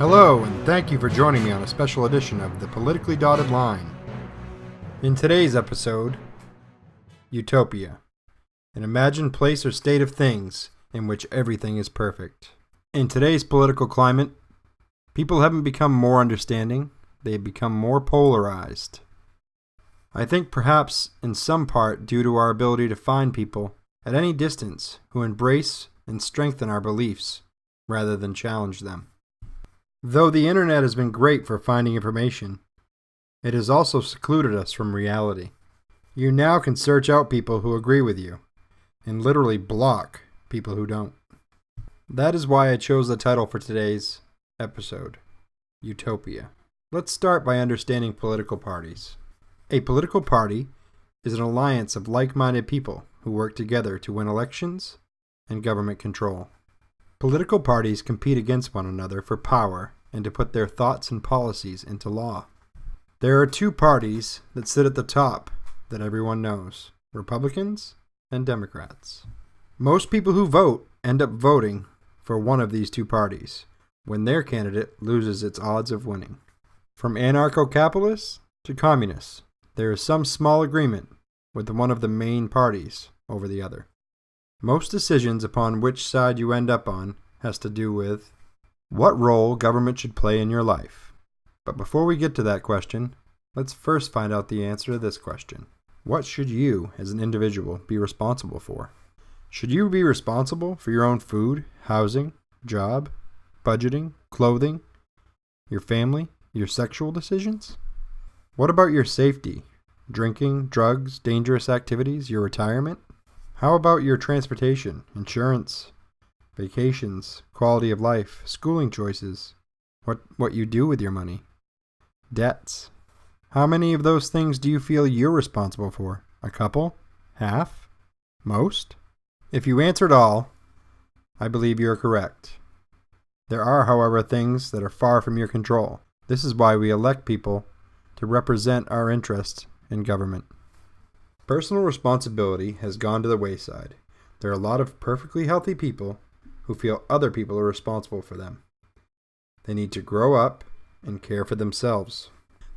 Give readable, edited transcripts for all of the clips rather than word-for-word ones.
Hello, and thank you for joining me on a special edition of The Politically Dotted Line. In today's episode, Utopia, an imagined place or state of things in which everything is perfect. In today's political climate, people haven't become more understanding, they've become more polarized. I think perhaps in some part due to our ability to find people at any distance who embrace and strengthen our beliefs rather than challenge them. Though the internet has been great for finding information, it has also secluded us from reality. You now can search out people who agree with you and literally block people who don't. That is why I chose the title for today's episode, Utopia. Let's start by understanding political parties. A political party is an alliance of like-minded people who work together to win elections and government control. Political parties compete against one another for power and to put their thoughts and policies into law. There are two parties that sit at the top that everyone knows, Republicans and Democrats. Most people who vote end up voting for one of these two parties when their candidate loses its odds of winning. From anarcho-capitalists to communists, there is some small agreement with one of the main parties over the other. Most decisions upon which side you end up on has to do with what role government should play in your life. But before we get to that question, let's first find out the answer to this question. What should you, as an individual, be responsible for? Should you be responsible for your own food, housing, job, budgeting, clothing, your family, your sexual decisions? What about your safety? Drinking, drugs, dangerous activities, your retirement? How about your transportation, insurance, vacations, quality of life, schooling choices, what you do with your money, debts? How many of those things do you feel you're responsible for? A couple? Half? Most? If you answered all, I believe you're correct. There are, however, things that are far from your control. This is why we elect people to represent our interests in government. Personal responsibility has gone to the wayside. There are a lot of perfectly healthy people who feel other people are responsible for them. They need to grow up and care for themselves.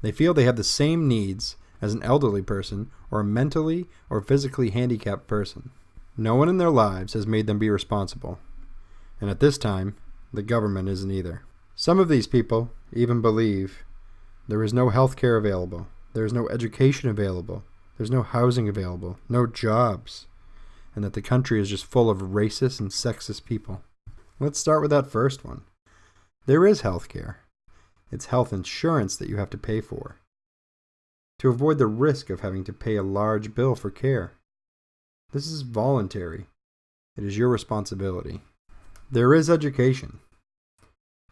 They feel they have the same needs as an elderly person or a mentally or physically handicapped person. No one in their lives has made them be responsible. And at this time, the government isn't either. Some of these people even believe there is no health care available, there is no education available, there's no housing available, no jobs, and that the country is just full of racist and sexist people. Let's start with that first one. There is health care. It's health insurance that you have to pay for, to avoid the risk of having to pay a large bill for care. This is voluntary. It is your responsibility. There is education.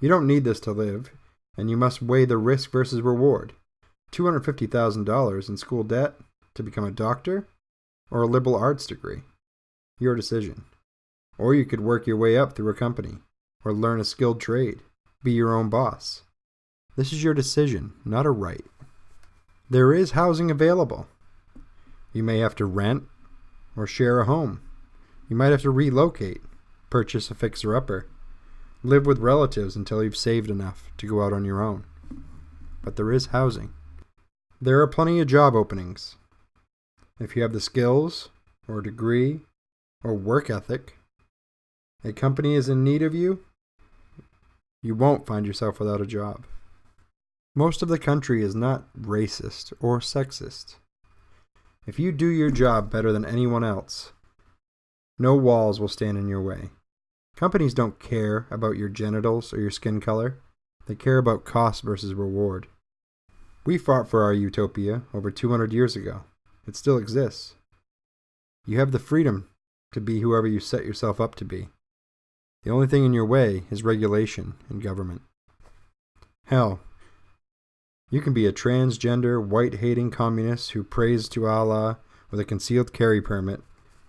You don't need this to live, and you must weigh the risk versus reward. $250,000 in school debt to become a doctor, or a liberal arts degree. Your decision. Or you could work your way up through a company, or learn a skilled trade, be your own boss. This is your decision, not a right. There is housing available. You may have to rent or share a home. You might have to relocate, purchase a fixer-upper, live with relatives until you've saved enough to go out on your own. But there is housing. There are plenty of job openings. If you have the skills, or degree, or work ethic, a company is in need of you, you won't find yourself without a job. Most of the country is not racist or sexist. If you do your job better than anyone else, no walls will stand in your way. Companies don't care about your genitals or your skin color. They care about cost versus reward. We fought for our utopia over 200 years ago. It still exists. You have the freedom to be whoever you set yourself up to be. The only thing in your way is regulation and government. Hell, you can be a transgender, white-hating communist who prays to Allah with a concealed carry permit,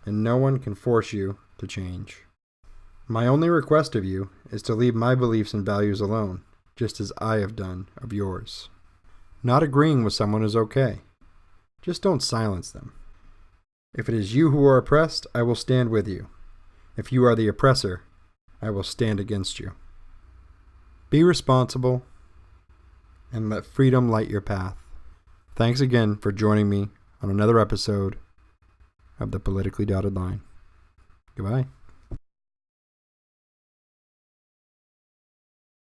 and no one can force you to change. My only request of you is to leave my beliefs and values alone, just as I have done of yours. Not agreeing with someone is okay. Just don't silence them. If it is you who are oppressed, I will stand with you. If you are the oppressor, I will stand against you. Be responsible and let freedom light your path. Thanks again for joining me on another episode of the Politically Dotted Line. Goodbye.